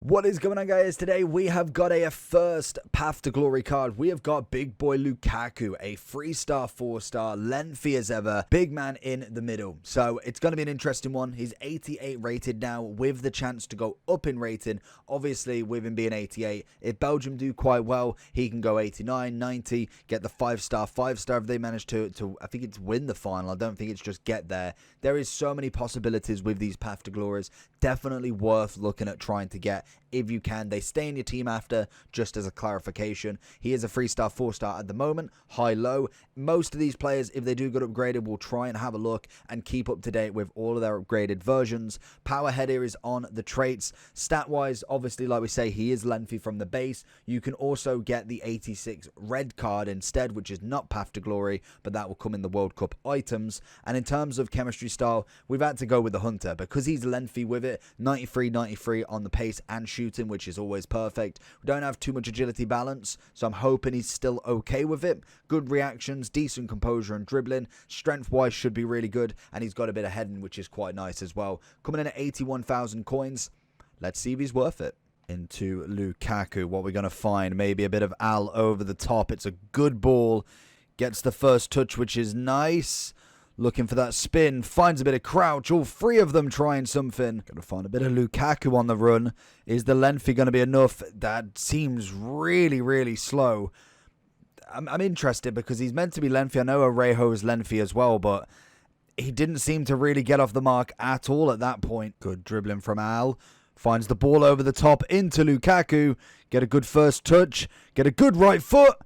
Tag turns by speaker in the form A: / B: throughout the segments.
A: What is going on, guys? Today we have got a first Path to Glory card. We have got big boy Lukaku, a 3-star, 4-star, lengthy as ever, big man in the middle. So it's going to be an interesting one. He's 88 rated now with the chance to go up in rating. Obviously, with him being 88, if Belgium do quite well, he can go 89, 90, get the 5-star, 5-star if they manage to I think it's win the final. I don't think it's just get there. There is so many possibilities with these Path to Glories. Definitely worth looking at trying to get. If you can, they stay in your team after, just as a clarification. He is a 3-star, 4-star at the moment, high-low. Most of these players, if they do get upgraded, will try and have a look and keep up to date with all of their upgraded versions. Power head here is on the traits. Stat-wise, obviously, like we say, he is lengthy from the base. You can also get the 86 red card instead, which is not Path to Glory, but that will come in the World Cup items. And in terms of chemistry style, we've had to go with the Hunter because he's lengthy with it. 93, 93 on the pace and shooting, which is always perfect. We don't have too much agility balance, so I'm hoping he's still okay with it. Good reactions, decent composure and dribbling. Strength-wise should be really good, and he's got a bit of heading, which is quite nice as well. Coming in at 81,000 coins. Let's see if he's worth it. Into Lukaku, what we're going to find. Maybe a bit of Al over the top. It's a good ball. Gets the first touch, which is nice. Looking for that spin, finds a bit of crouch, all three of them trying something. Gonna find a bit of Lukaku on the run. Is the lengthy gonna be enough? That seems really, really slow. I'm interested because he's meant to be lengthy. I know Arejo is lengthy as well, but he didn't seem to really get off the mark at all at that point. Good dribbling from Al. Finds the ball over the top into Lukaku. Get a good first touch. Get a good right foot.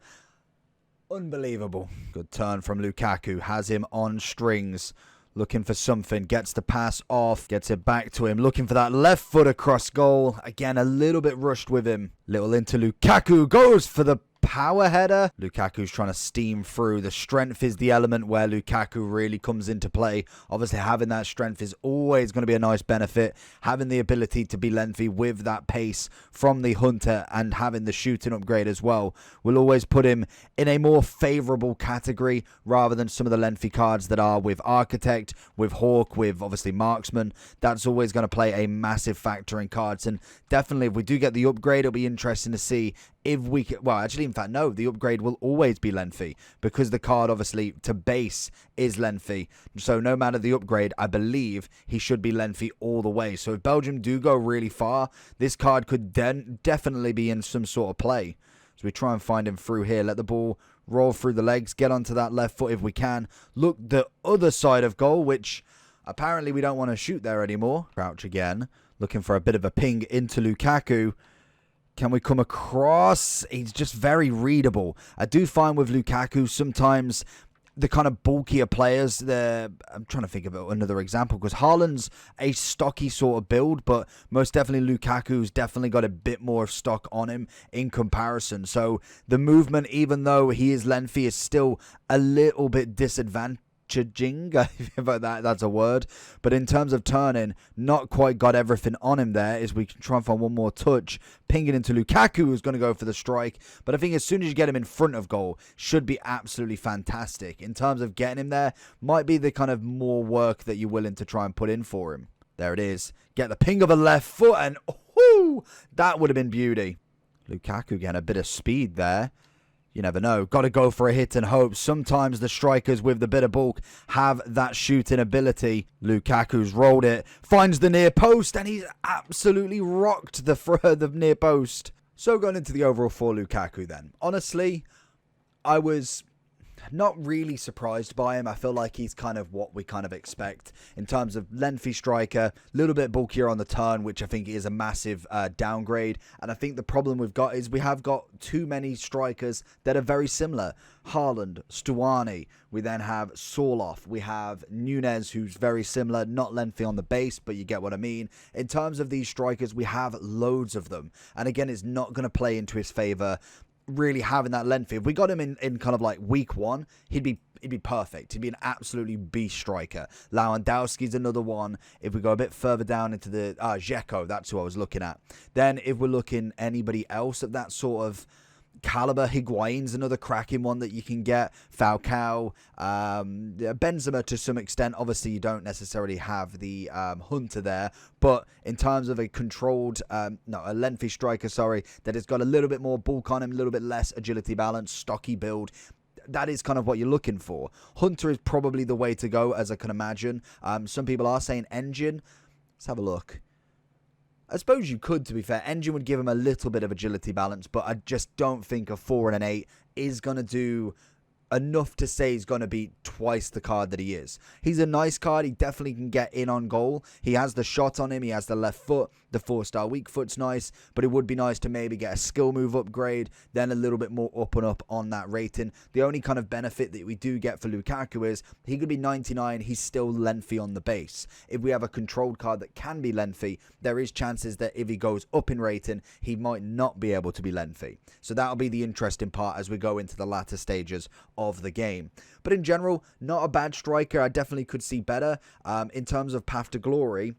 A: Unbelievable. Good turn from Lukaku. Has him on strings. Looking for something. Gets the pass off. Gets it back to him. Looking for that left foot across goal. Again, a little bit rushed with him. Little into Lukaku. Goes for the power header. Lukaku's trying to steam through. The strength is the element where Lukaku really comes into play. Obviously, having that strength is always going to be a nice benefit. Having the ability to be lengthy with that pace from the Hunter and having the shooting upgrade as well will always put him in a more favourable category rather than some of the lengthy cards that are with Architect, with Hawk, with obviously Marksman. That's always going to play a massive factor in cards. And definitely, if we do get the upgrade, it'll be interesting to see if we can, well, actually, in fact, no, the upgrade will always be lengthy because the card, obviously, to base is lengthy. So no matter the upgrade, I believe he should be lengthy all the way. So if Belgium do go really far, this card could definitely be in some sort of play. So we try and find him through here. Let the ball roll through the legs. Get onto that left foot if we can. Look the other side of goal, which apparently we don't want to shoot there anymore. Crouch again. Looking for a bit of a ping into Lukaku. Can we come across? He's just very readable. I do find with Lukaku, sometimes the kind of bulkier players, I'm trying to think of another example, because Haaland's a stocky sort of build, but most definitely Lukaku's definitely got a bit more stock on him in comparison. So the movement, even though he is lengthy, is still a little bit disadvantaged. If that's a word, but in terms of turning, not quite got everything on him there. Is we can try and find one more touch, ping it into Lukaku, who's going to go for the strike. But I think as soon as you get him in front of goal, should be absolutely fantastic. In terms of getting him there, might be the kind of more work that you're willing to try and put in for him. There it is. Get the ping of a left foot, and that would have been beauty. Lukaku getting a bit of speed there. You never know. Got to go for a hit and hope. Sometimes the strikers with the bit of bulk have that shooting ability. Lukaku's rolled it. Finds the near post. And he's absolutely rocked the near post. So going into the overall for Lukaku then. Honestly, I was not really surprised by him. I feel like he's kind of what we kind of expect in terms of lengthy striker, a little bit bulkier on the turn, which I think is a massive downgrade. And I think the problem we've got is we have got too many strikers that are very similar. Haaland, Stuani, we then have Sorloth, we have Nunez, who's very similar, not lengthy on the base, but you get what I mean. In terms of these strikers, we have loads of them. And again, it's not going to play into his favour really having that lengthy. If we got him in kind of like week one, he'd be perfect. He'd be an absolutely beast striker. Lewandowski's another one. If we go a bit further down into the Dzeko, that's who I was looking at. Then if we're looking anybody else of that sort of caliber. Higuain's another cracking one that you can get. Falcao, Benzema to some extent. Obviously, you don't necessarily have the Hunter there, but in terms of a controlled, a lengthy striker, that has got a little bit more bulk on him, a little bit less agility balance, stocky build. That is kind of what you're looking for. Hunter is probably the way to go, as I can imagine. Some people are saying Engine. Let's have a look. I suppose you could, to be fair. Engine would give him a little bit of agility balance, but I just don't think a 4 and an 8 is going to do enough to say he's going to be twice the card that he is. He's a nice card. He definitely can get in on goal. He has the shot on him. He has the left foot. The 4-star weak foot's nice, but it would be nice to maybe get a skill move upgrade, then a little bit more up and up on that rating. The only kind of benefit that we do get for Lukaku is he could be 99. He's still lengthy on the base. If we have a controlled card that can be lengthy, there is chances that if he goes up in rating, he might not be able to be lengthy. So that'll be the interesting part as we go into the latter stages of the game. But in general, not a bad striker. I definitely could see better. In terms of path to glory,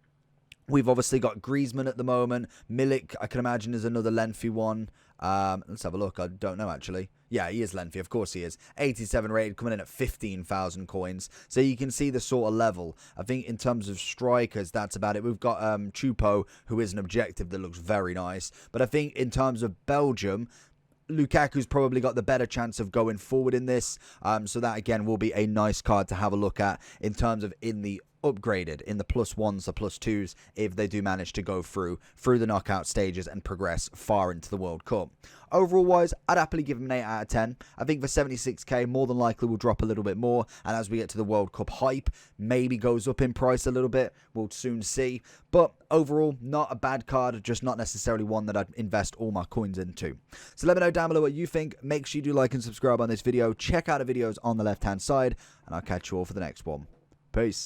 A: we've obviously got Griezmann at the moment. Milik, I can imagine, is another lengthy one. Let's have a look. I don't know, actually. Yeah, he is lengthy. Of course he is. 87 rated, coming in at 15,000 coins. So you can see the sort of level. I think in terms of strikers, that's about it. We've got Chupo, who is an objective that looks very nice. But I think in terms of Belgium, Lukaku's probably got the better chance of going forward in this. So that, again, will be a nice card to have a look at in terms of in the upgraded, in the +1s or +2s, if they do manage to go through the knockout stages and progress far into the World Cup. Overall wise, I'd happily give him an 8 out of 10. I think for 76k, more than likely will drop a little bit more, and as we get to the World Cup, hype maybe goes up in price a little bit. We'll soon see. But overall, not a bad card, just not necessarily one that I'd invest all my coins into. So let me know down below what you think. Make sure you do like and subscribe on this video. Check out the videos on the left-hand side, and I'll catch you all for the next one. Peace.